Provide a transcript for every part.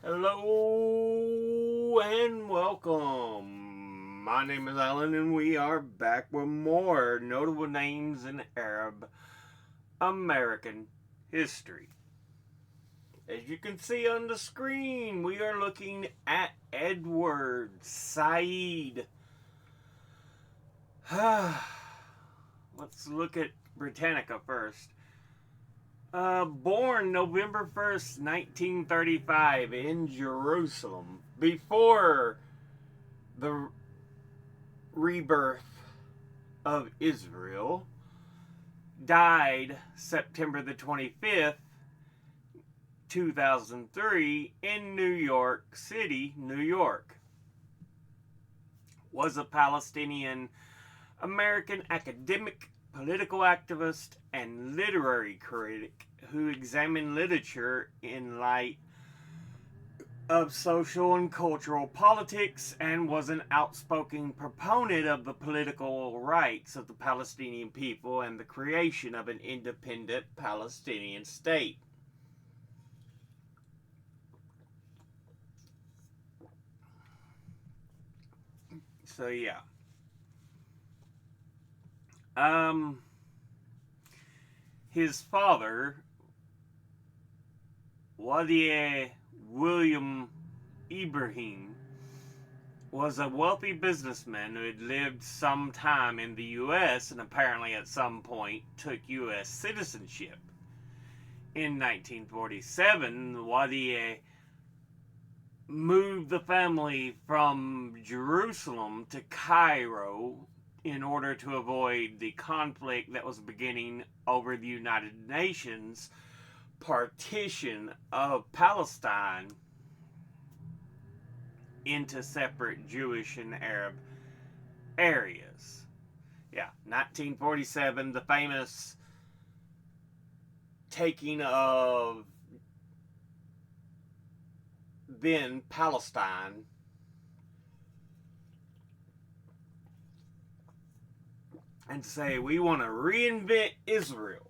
Hello and welcome. My name is Alan and we are back with more notable names in Arab American history. As you can see on the screen, we are looking at Edward Said. Let's look at Britannica first. Born November 1st, 1935 in Jerusalem, before the rebirth of Israel. Died September the 25th, 2003 in New York City, New York. Was a Palestinian American academic, political activist, and literary critic who examined literature in light of social and cultural politics and was an outspoken proponent of the political rights of the Palestinian people and the creation of an independent Palestinian state. So yeah. His father, Wadi William Ibrahim, was a wealthy businessman who had lived some time in the U.S. and apparently at some point took U.S. citizenship. In 1947, Wadi moved the family from Jerusalem to Cairo in order to avoid the conflict that was beginning over the United Nations partition of Palestine into separate Jewish and Arab areas. Yeah, 1947, the famous taking of then Palestine, and say we want to reinvent Israel.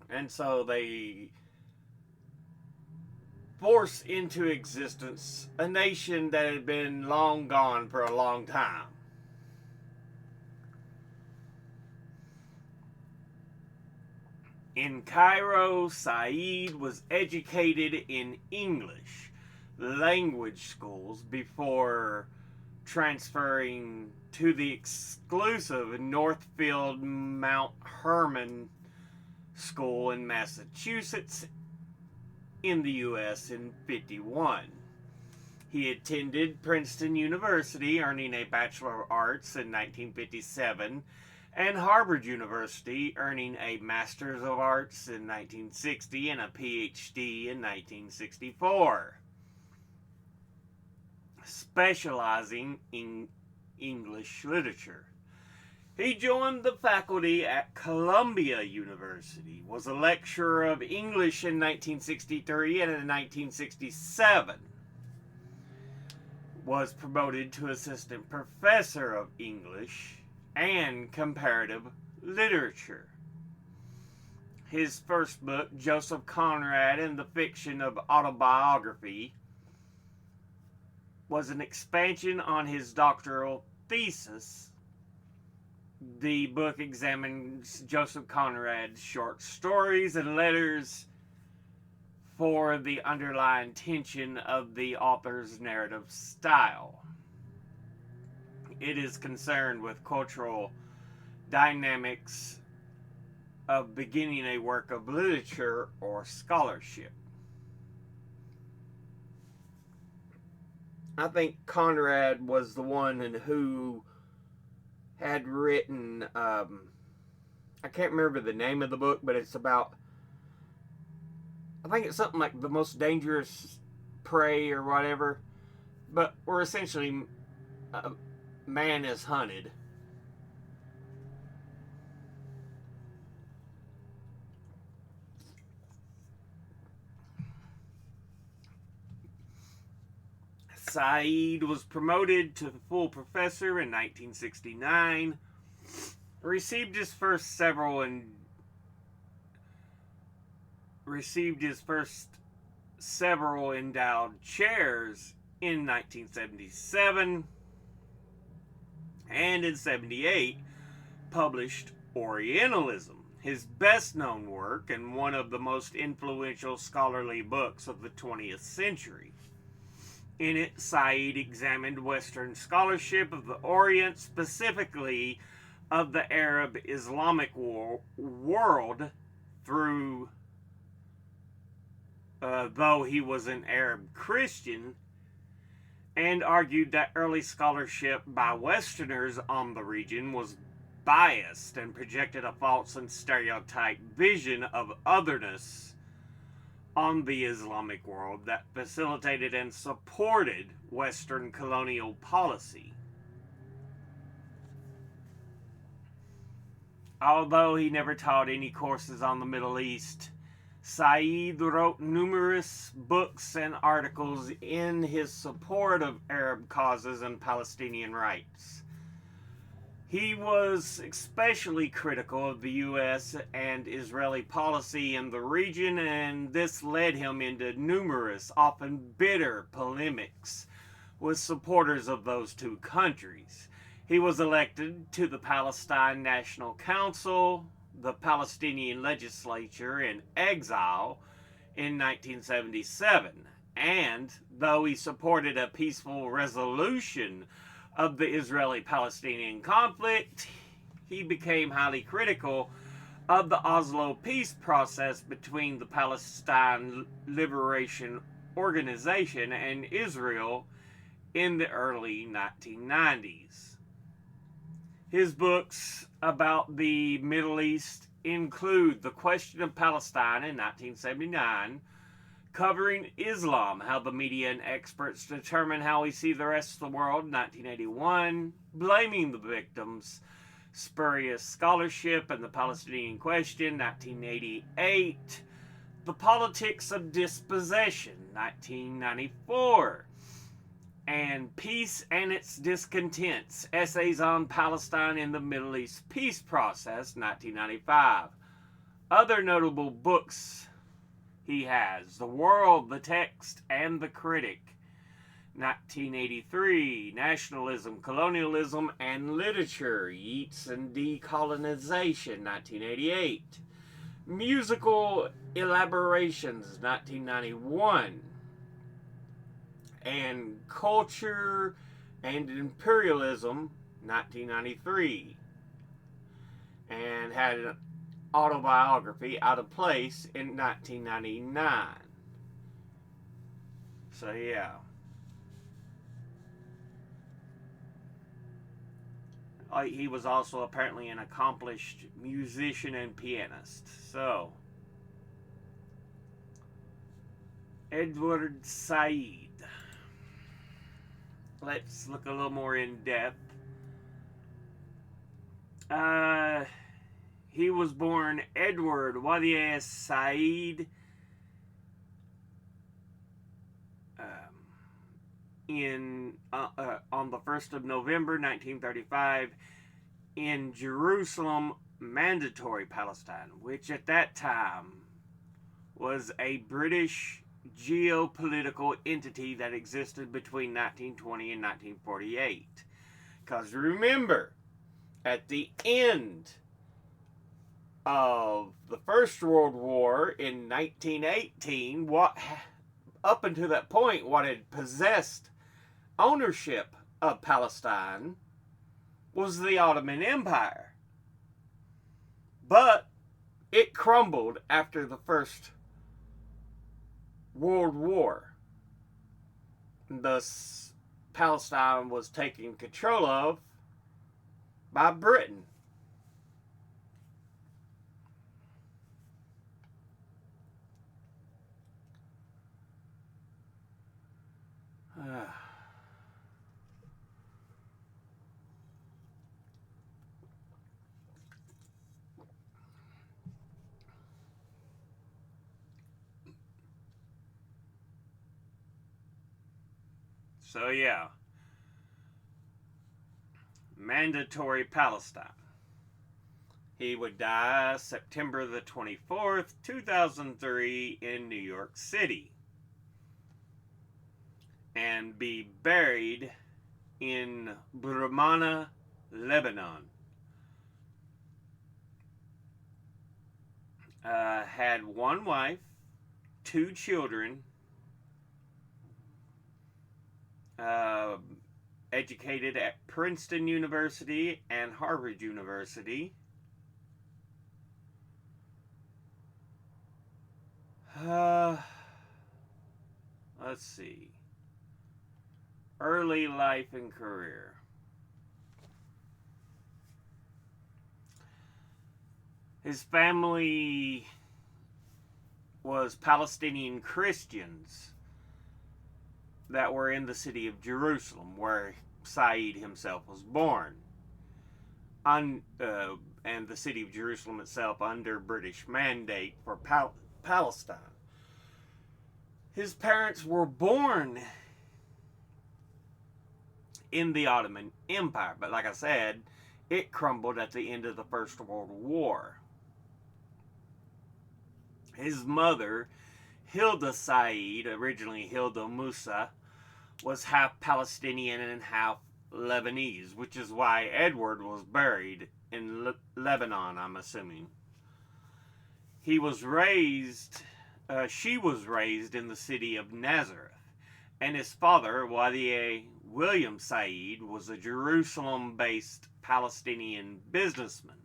And so they force into existence a nation that had been long gone for a long time. In Cairo, Said was educated in English language schools before transferring to the exclusive Northfield Mount Hermon School in Massachusetts in the U.S. in 1951. He attended Princeton University, earning a Bachelor of Arts in 1957, and Harvard University, earning a Master's of Arts in 1960 and a PhD in 1964. Specializing in English literature. He joined the faculty at Columbia University, was a lecturer of English in 1963 and in 1967 was promoted to assistant professor of English and comparative literature. His first book, Joseph Conrad and the Fiction of Autobiography, was an expansion on his doctoral thesis. The book examines Joseph Conrad's short stories and letters for the underlying tension of the author's narrative style. It is concerned with cultural dynamics of beginning a work of literature or scholarship. I think Conrad was the one who had written, I can't remember the name of the book, but it's about, I think it's something like The Most Dangerous Prey or whatever, but where essentially a man is hunted. Said was promoted to full professor in 1969, received his first several received his first several endowed chairs in 1977, and in 78 published Orientalism, his best known work and one of the most influential scholarly books of the 20th century. In it, Said examined Western scholarship of the Orient, specifically of the Arab Islamic world, through, though he was an Arab Christian, and argued that early scholarship by Westerners on the region was biased and projected a false and stereotyped vision of otherness on the Islamic world that facilitated and supported Western colonial policy. Although he never taught any courses on the Middle East, Said wrote numerous books and articles in his support of Arab causes and Palestinian rights. He was especially critical of the U.S. and Israeli policy in the region, and this led him into numerous, often bitter polemics with supporters of those two countries. He was elected to the Palestine National Council, the Palestinian legislature, in exile in 1977, and though he supported a peaceful resolution of the Israeli-Palestinian conflict, he became highly critical of the Oslo peace process between the Palestine Liberation Organization and Israel in the early 1990s. His books about the Middle East include The Question of Palestine in 1979, Covering Islam, How the Media and Experts Determine How We See the Rest of the World, 1981, Blaming the Victims, Spurious Scholarship and the Palestinian Question, 1988, The Politics of Dispossession, 1994, and Peace and Its Discontents, Essays on Palestine in the Middle East Peace Process, 1995. Other notable books he has: The World, the Text, and the Critic, 1983, Nationalism, Colonialism, and Literature, Yeats and Decolonization, 1988, Musical Elaborations, 1991, and Culture and Imperialism, 1993, and had an autobiography, Out of Place, in 1999. So yeah, he was also apparently an accomplished musician and pianist. So Edward Said, let's look a little more in depth. He was born Edward Wadieh Said on the 1st of November 1935 in Jerusalem, Mandatory Palestine, which at that time was a British geopolitical entity that existed between 1920 and 1948. Because remember, at the end of the First World War in 1918, up until that point, what had possessed ownership of Palestine was the Ottoman Empire. But it crumbled after the First World War. Thus, Palestine was taken control of by Britain. So yeah, Mandatory Palestine. He would die September the 24th, 2003 in New York City and be buried in Brumana, Lebanon. Had one wife, two children, educated at Princeton University and Harvard University. Let's see. Early life and career. His family was Palestinian Christians that were in the city of Jerusalem, where Said himself was born. And the city of Jerusalem itself under British mandate for Palestine. His parents were born in the Ottoman Empire, but like I said, it crumbled at the end of the First World War. His mother, Hilda Said, originally Hilda Musa, was half Palestinian and half Lebanese, which is why Edward was buried in Lebanon, I'm assuming. She was raised in the city of Nazareth, and his father, Wadieh William Said, was a Jerusalem-based Palestinian businessman.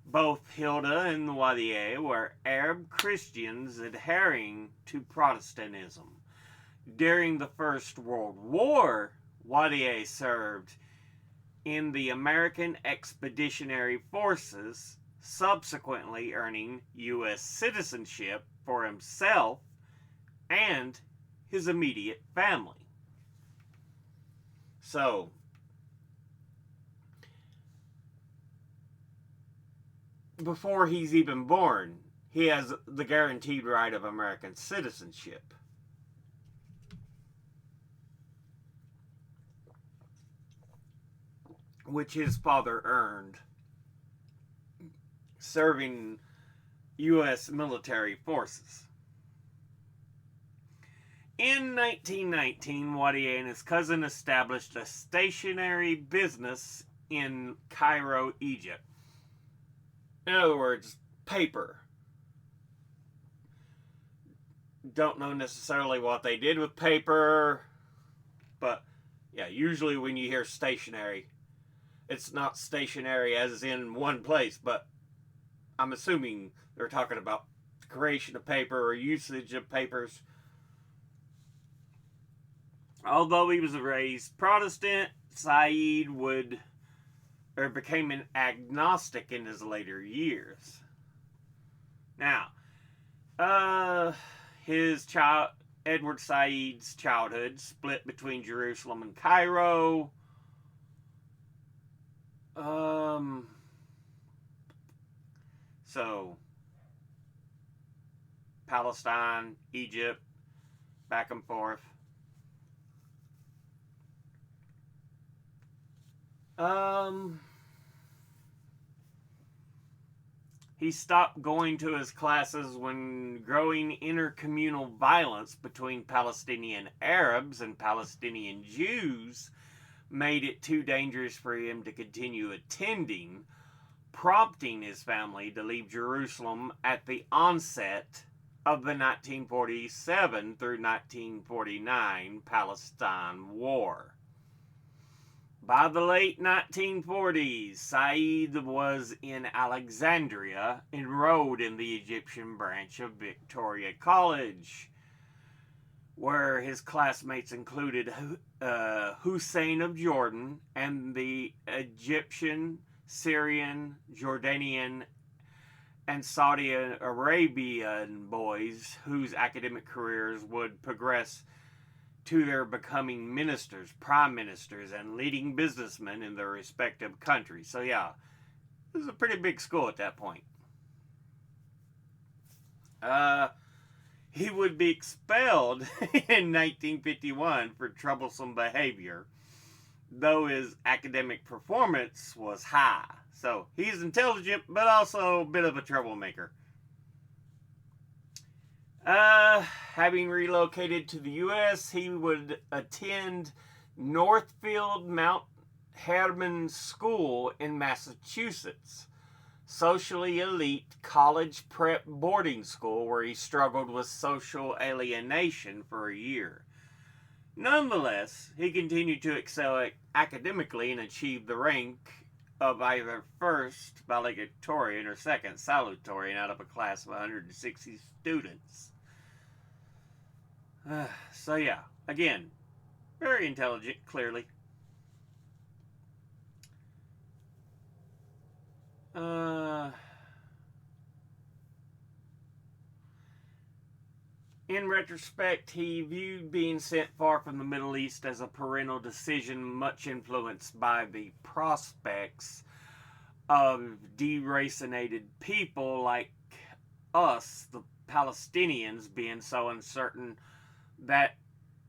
Both Hilda and Wadieh were Arab Christians adhering to Protestantism. During the First World War, Wadieh served in the American Expeditionary Forces, subsequently earning U.S. citizenship for himself and his immediate family. So, before he's even born, he has the guaranteed right of American citizenship. Which his father earned serving U.S. military forces. In 1919, Wadieh and his cousin established a stationery business in Cairo, Egypt. In other words, paper. Don't know necessarily what they did with paper, but yeah, usually when you hear stationery, it's not stationary as in one place, but I'm assuming they're talking about the creation of paper or usage of papers. Although he was raised Protestant, Said became an agnostic in his later years. Now, Edward Said's childhood split between Jerusalem and Cairo. So, Palestine, Egypt, back and forth. He stopped going to his classes when growing intercommunal violence between Palestinian Arabs and Palestinian Jews made it too dangerous for him to continue attending, prompting his family to leave Jerusalem at the onset of the 1947 through 1949 Palestine War. By the late 1940s, Said was in Alexandria, enrolled in the Egyptian branch of Victoria College, where his classmates included Hussein of Jordan and the Egyptian, Syrian, Jordanian, and Saudi Arabian boys whose academic careers would progress to their becoming ministers, prime ministers, and leading businessmen in their respective countries. So yeah, this is a pretty big school at that point. He would be expelled in 1951 for troublesome behavior, though his academic performance was high. So he's intelligent, but also a bit of a troublemaker. Having relocated to the U.S., he would attend Northfield Mount Hermon School in Massachusetts, socially elite college prep boarding school where he struggled with social alienation for a year. Nonetheless, he continued to excel academically and achieved the rank of either first valedictorian or second salutatorian out of a class of 160 students. So yeah, again, very intelligent, clearly. In retrospect, he viewed being sent far from the Middle East as a parental decision, much influenced by the prospects of deracinated people like us, the Palestinians, being so uncertain that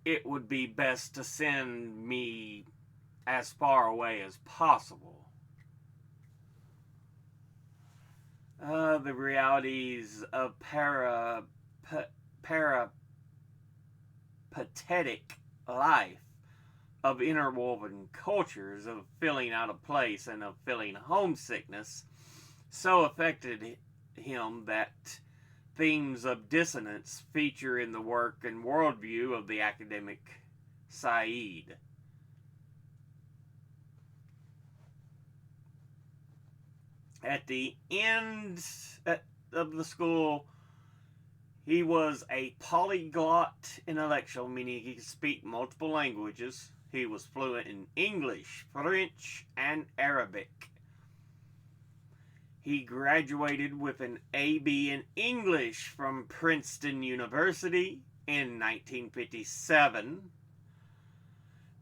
it would be best to send me as far away as possible. The realities of peripatetic life, of interwoven cultures, of feeling out of place, and of feeling homesickness so affected him that themes of dissonance feature in the work and worldview of the academic Said. At the end of the school, he was a polyglot intellectual, meaning he could speak multiple languages. He was fluent in English, French, and Arabic. He graduated with an AB in English from Princeton University in 1957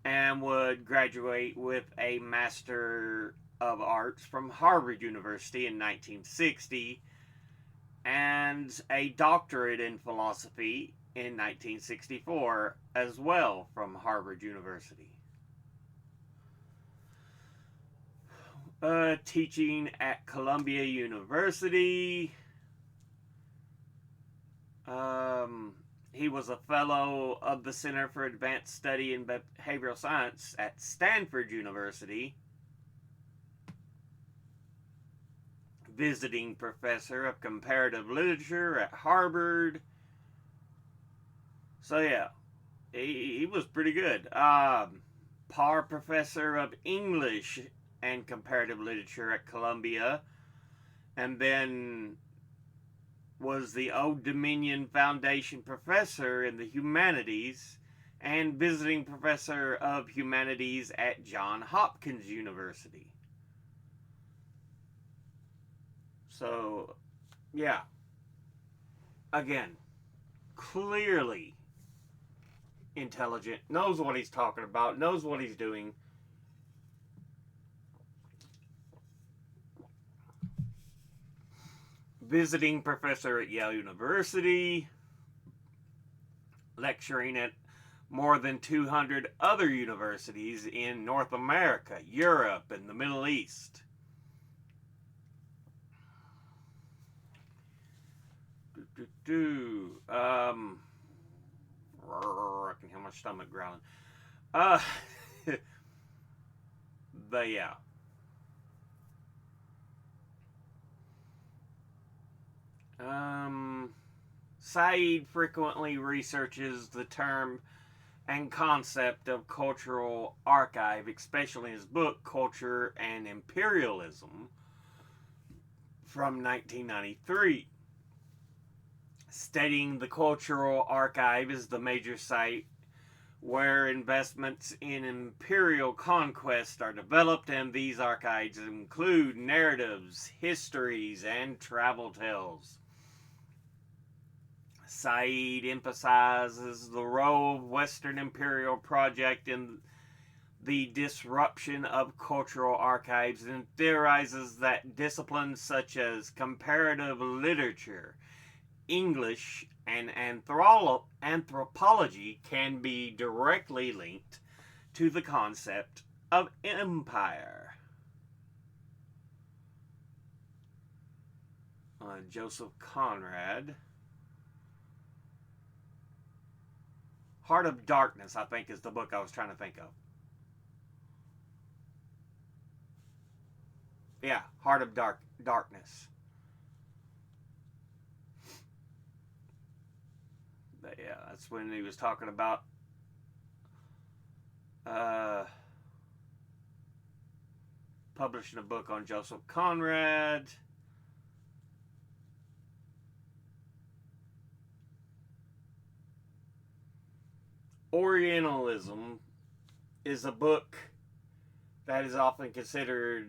and would graduate with a Master of Arts from Harvard University in 1960 and a doctorate in philosophy in 1964 as well from Harvard University. Teaching at Columbia University. He was a fellow of the Center for Advanced Study in Behavioral Science at Stanford University. Visiting professor of comparative literature at Harvard. So yeah, he was pretty good. Par professor of English and comparative literature at Columbia, and then was the Old Dominion Foundation professor in the humanities and visiting professor of humanities at Johns Hopkins University. So, yeah. Again, clearly intelligent, knows what he's talking about, knows what he's doing. Visiting professor at Yale University, lecturing at more than 200 other universities in North America, Europe, and the Middle East. I can hear my stomach growling. But yeah. Said frequently researches the term and concept of cultural archive, especially in his book Culture and Imperialism from 1993. Stating the cultural archive is the major site where investments in imperial conquest are developed, and these archives include narratives, histories, and travel tales. Said emphasizes the role of Western imperial project in the disruption of cultural archives and theorizes that disciplines such as comparative literature, English, and anthropology can be directly linked to the concept of empire. Joseph Conrad. Heart of Darkness, I think, is the book I was trying to think of. Yeah, Heart of Darkness. But yeah, that's when he was talking about publishing a book on Joseph Conrad. Orientalism is a book that is often considered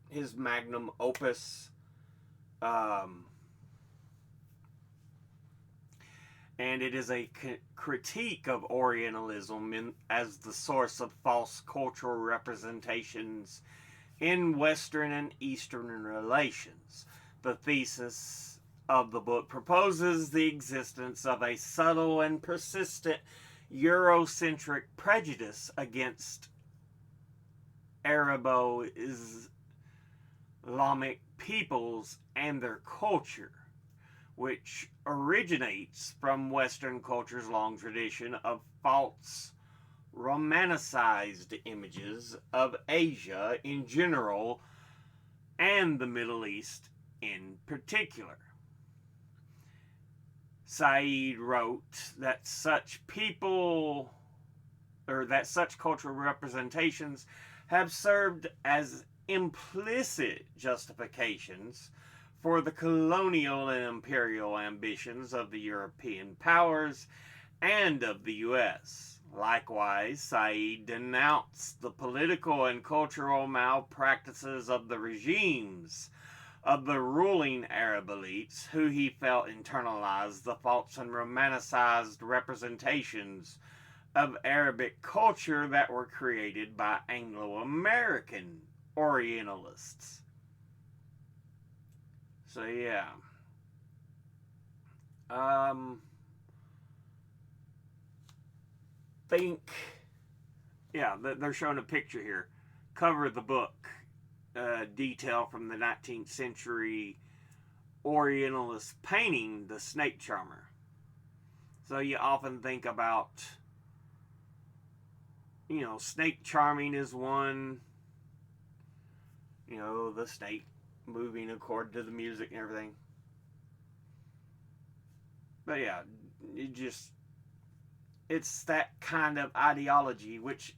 his magnum opus. And it is a critique of Orientalism as the source of false cultural representations in Western and Eastern relations. The thesis of the book proposes the existence of a subtle and persistent Eurocentric prejudice against Arabo-Islamic peoples and their culture, which originates from Western culture's long tradition of false, romanticized images of Asia in general and the Middle East in particular. Said wrote that such cultural representations have served as implicit justifications for the colonial and imperial ambitions of the European powers and of the U.S. Likewise, Said denounced the political and cultural malpractices of the regimes of the ruling Arab elites, who he felt internalized the false and romanticized representations of Arabic culture that were created by Anglo-American Orientalists. So yeah. They're showing a picture here. Cover of the book. Detail from the 19th century Orientalist painting, The Snake Charmer. So you often think about, snake charming is one, the snake moving according to the music and everything. But yeah, it's that kind of ideology which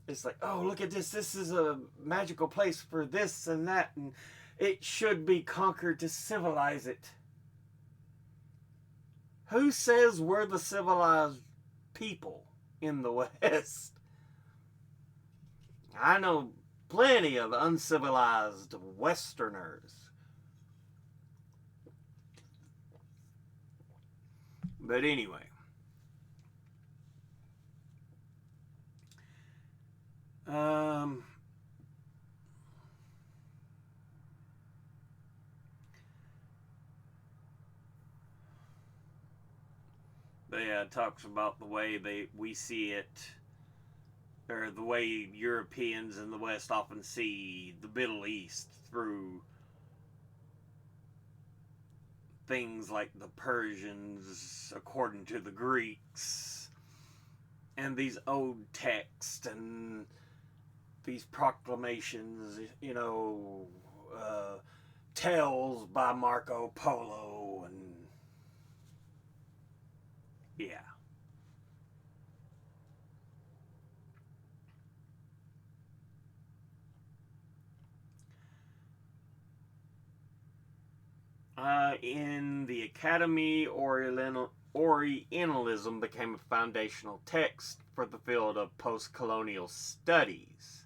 it's like, oh, look at this. This is a magical place for this and that, and it should be conquered to civilize it. Who says we're the civilized people in the West? I know plenty of uncivilized Westerners. But anyway. But yeah, it talks about the way we see it, or the way Europeans in the West often see the Middle East through things like the Persians, according to the Greeks, and these old texts and these proclamations, tales by Marco Polo, and yeah. In the Academy, Orientalism became a foundational text for the field of post-colonial studies.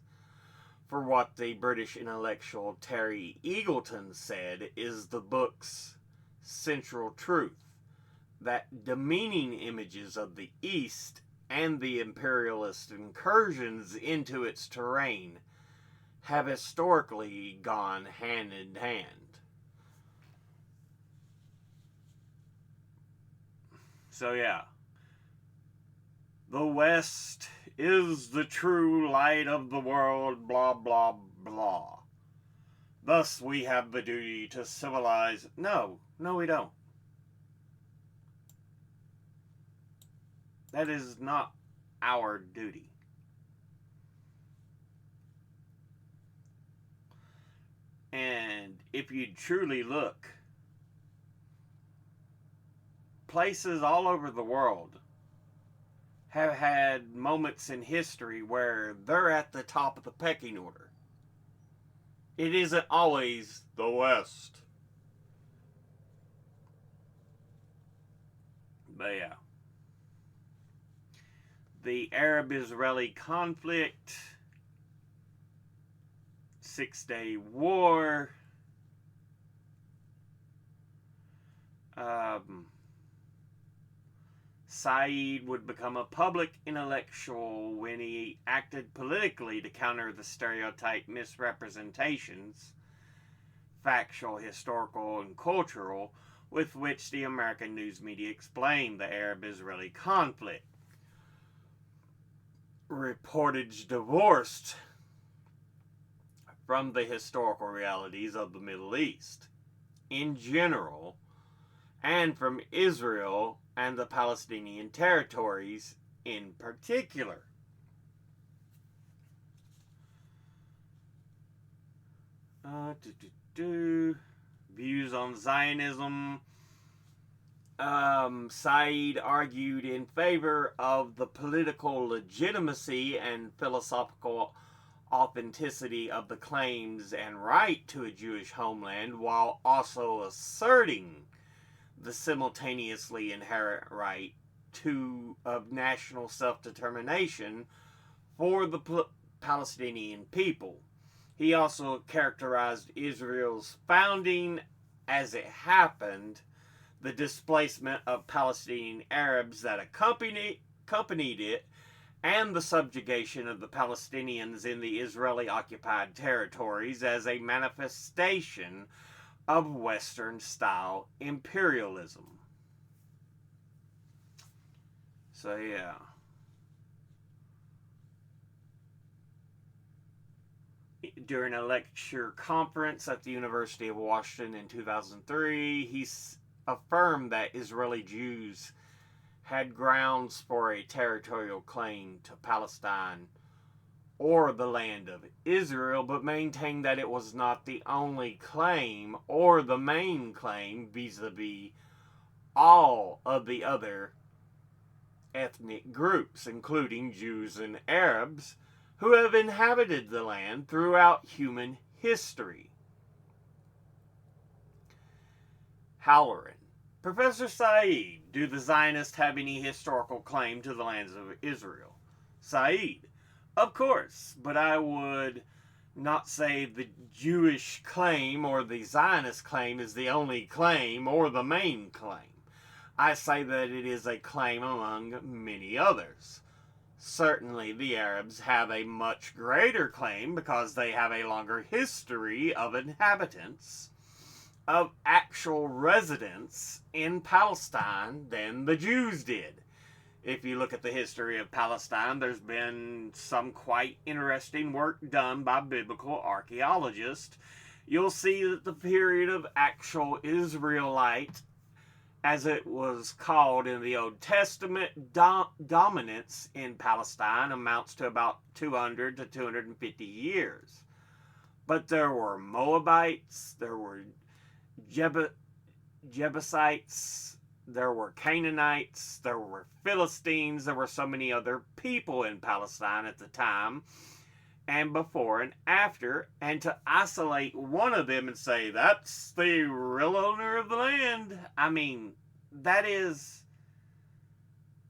For what the British intellectual Terry Eagleton said is the book's central truth, that demeaning images of the East and the imperialist incursions into its terrain have historically gone hand in hand. So yeah, the West is the true light of the world, blah, blah, blah. Thus, we have the duty to civilize. No, we don't. That is not our duty. And if you truly look, places all over the world have had moments in history where they're at the top of the pecking order. It isn't always the West. But yeah. The Arab-Israeli conflict, 6-Day War, Said would become a public intellectual when he acted politically to counter the stereotype misrepresentations, factual, historical, and cultural, with which the American news media explained the Arab-Israeli conflict. Reportage divorced from the historical realities of the Middle East in general, and from Israel and the Palestinian territories in particular. Views on Zionism. Said argued in favor of the political legitimacy and philosophical authenticity of the claims and right to a Jewish homeland, while also asserting the simultaneously inherent right of national self-determination for the Palestinian people. He also characterized Israel's founding as it happened, the displacement of Palestinian Arabs that accompanied it, and the subjugation of the Palestinians in the Israeli-occupied territories as a manifestation of Western-style imperialism. So, yeah. During a lecture conference at the University of Washington in 2003, he affirmed that Israeli Jews had grounds for a territorial claim to Palestine or the land of Israel, but maintained that it was not the only claim or the main claim vis-a-vis all of the other ethnic groups, including Jews and Arabs, who have inhabited the land throughout human history. Halloran. Professor Said, do the Zionists have any historical claim to the lands of Israel? Said, of course, but I would not say the Jewish claim or the Zionist claim is the only claim or the main claim. I say that it is a claim among many others. Certainly the Arabs have a much greater claim because they have a longer history of inhabitants, of actual residents in Palestine than the Jews did. If you look at the history of Palestine, there's been some quite interesting work done by biblical archaeologists. You'll see that the period of actual Israelite, as it was called in the Old Testament, dominance in Palestine amounts to about 200 to 250 years. But there were Moabites, there were Jebusites, there were Canaanites, there were Philistines, there were so many other people in Palestine at the time, and before and after, and to isolate one of them and say, that's the real owner of the land, I mean, that is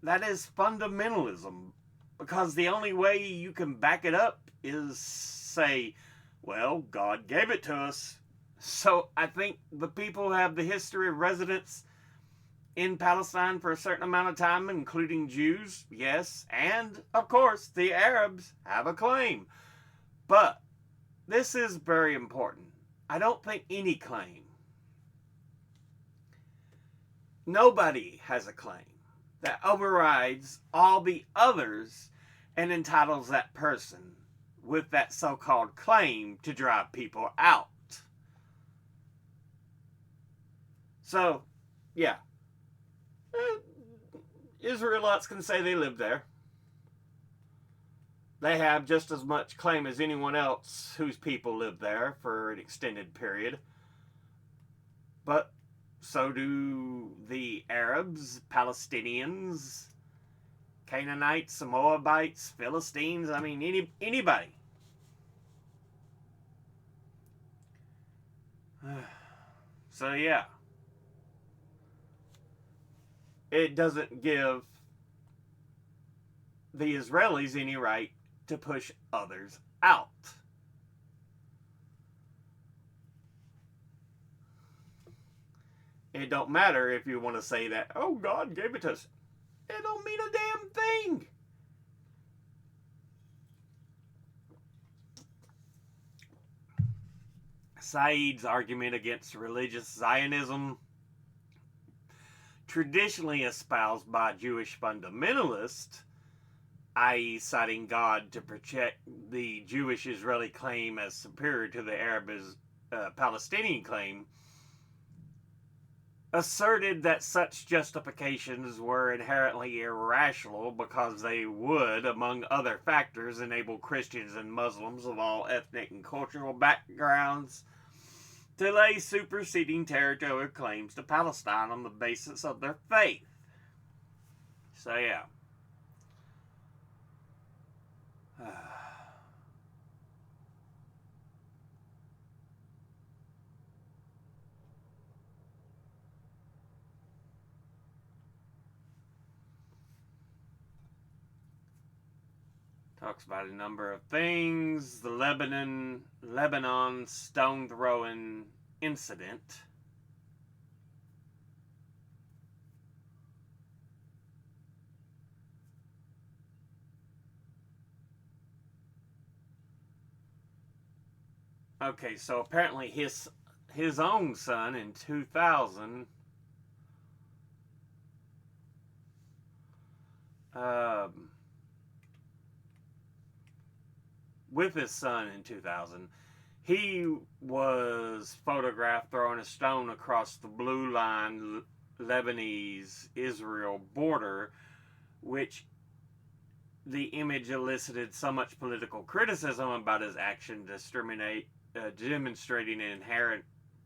fundamentalism, because the only way you can back it up is say, well, God gave it to us. So I think the people who have the history of residence in Palestine for a certain amount of time, including Jews, yes, and of course the Arabs have a claim. But this is very important. I don't think any claim, nobody has a claim that overrides all the others and entitles that person with that so-called claim to drive people out. So, yeah. Israelites can say they live there. They have just as much claim as anyone else whose people live there for an extended period. But so do the Arabs, Palestinians, Canaanites, Moabites, Philistines. I mean, anybody. So, yeah. It doesn't give the Israelis any right to push others out. It don't matter if you want to say that, oh, God gave it to us. It don't mean a damn thing. Said's argument against religious Zionism, traditionally espoused by Jewish fundamentalists, i.e., citing God to protect the Jewish-Israeli claim as superior to the Arab-Palestinian claim, asserted that such justifications were inherently irrational because they would, among other factors, enable Christians and Muslims of all ethnic and cultural backgrounds to lay superseding territorial claims to Palestine on the basis of their faith. So, yeah. Talks about a number of things. The Lebanon stone throwing incident. Okay, so apparently his own son in 2000 with his son in 2000, he was photographed throwing a stone across the blue line Lebanese-Israel border, which the image elicited so much political criticism about his action, demonstrating an inherent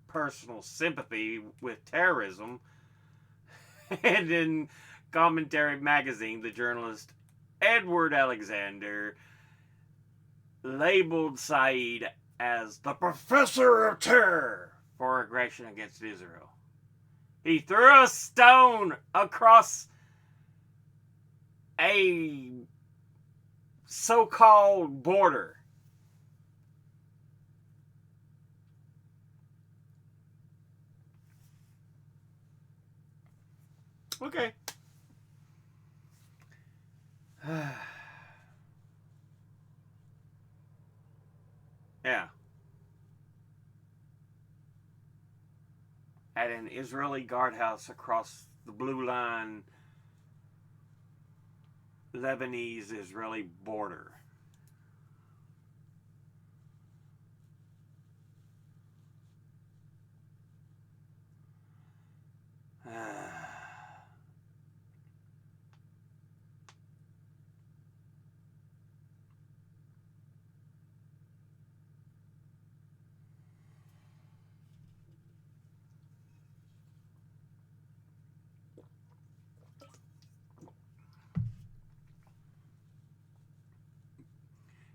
personal sympathy with terrorism. And in Commentary magazine, the journalist Edward Alexander labeled Said as the professor of terror for aggression against Israel. He threw a stone across a so-called border. Okay. Yeah. At an Israeli guardhouse across the blue line Lebanese-Israeli border.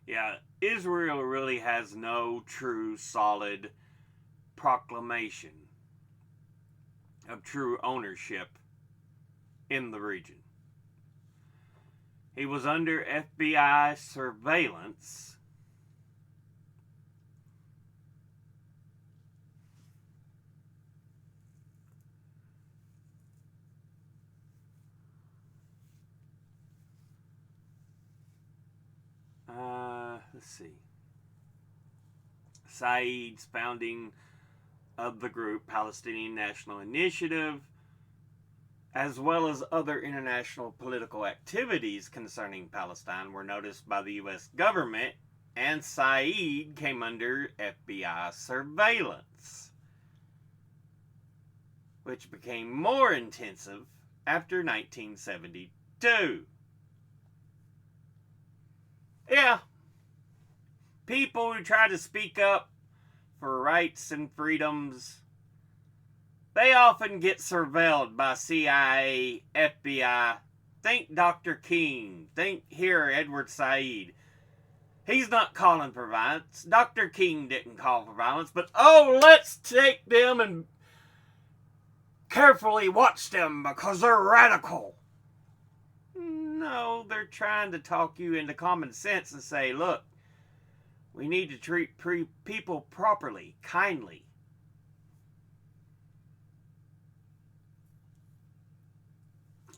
Yeah, Israel really has no true solid proclamation of true ownership in the region. He was under FBI surveillance. Let's see. Said's founding of the group Palestinian National Initiative, as well as other international political activities concerning Palestine, were noticed by the U.S. government, and Said came under FBI surveillance. which became more intensive after 1972. Yeah, people who try to speak up for rights and freedoms, they often get surveilled by CIA, FBI. Think Dr. King. Think here, Edward Said. He's not calling for violence. Dr. King didn't call for violence, but oh, let's take them and carefully watch them because they're radical. No, they're trying to talk you into common sense and say, look, we need to treat people properly, kindly.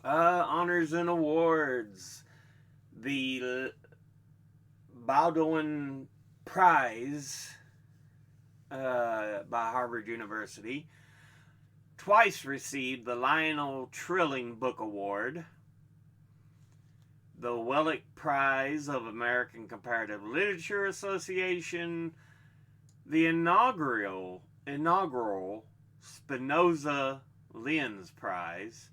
Honors and awards. The Baldwin Prize by Harvard University twice received the Lionel Trilling Book Award, the Wellick Prize of American Comparative Literature Association, the inaugural Spinoza Lenz Prize,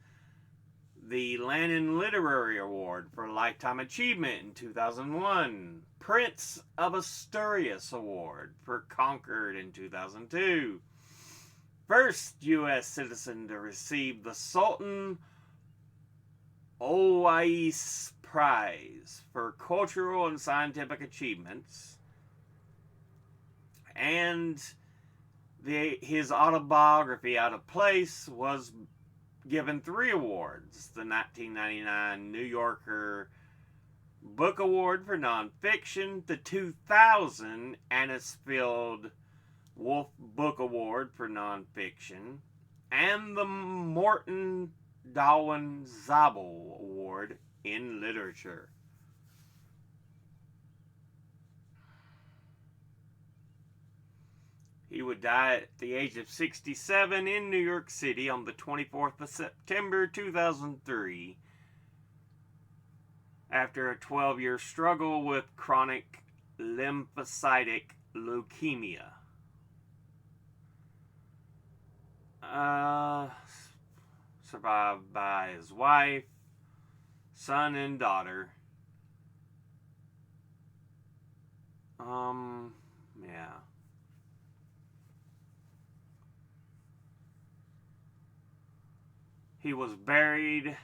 the Lannan Literary Award for Lifetime Achievement in 2001, Prince of Asturias Award for Concord in 2002, first U.S. citizen to receive the Sultan Owais Prize for Cultural and Scientific Achievements, and his autobiography, Out of Place, was given 3 awards: the 1999 New Yorker Book Award for Nonfiction, the 2000 Anisfield Wolf Book Award for Nonfiction, and the Morton Darwin Zabel Award in Literature. He would die at the age of 67 in New York City on the 24th of September 2003 after a 12-year struggle with chronic lymphocytic leukemia. Survived by his wife, son, and daughter. Yeah. He was buried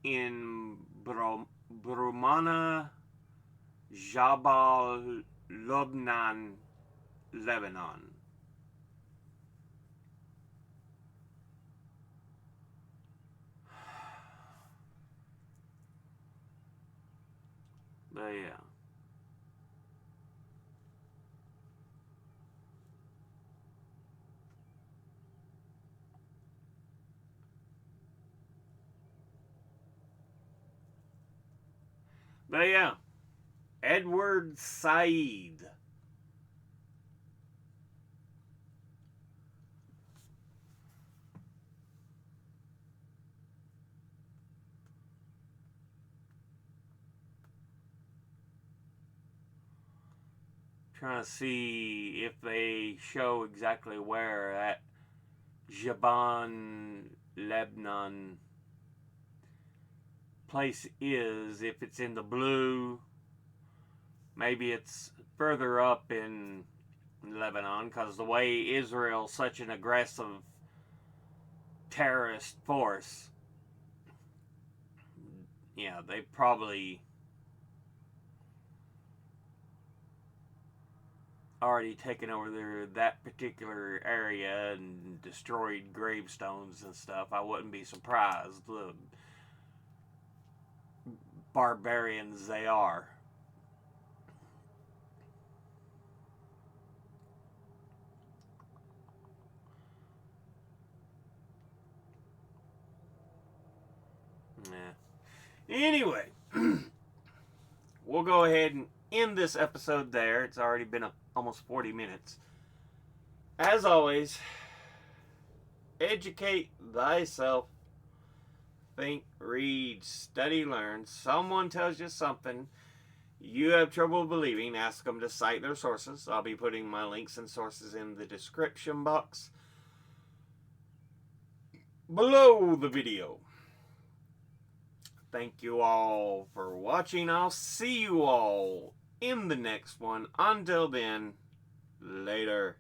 in Brumana Jabal, Lebanon. But yeah. But yeah, Edward Said. Trying to see if they show exactly where at Jaban, Lebanon place is. If it's in the blue, maybe it's further up in Lebanon, because the way Israel's such an aggressive terrorist force, yeah, they probably already taken over that particular area and destroyed gravestones and stuff. I wouldn't be surprised. The barbarians they are. Yeah. Anyway, we'll go ahead and end this episode there. It's already been almost 40 minutes. As always, educate thyself. Think, read, study, learn. Someone tells you something you have trouble believing, ask them to cite their sources. I'll be putting my links and sources in the description box. below the video. Thank you all for watching. I'll see you all in the next one. Until then, later.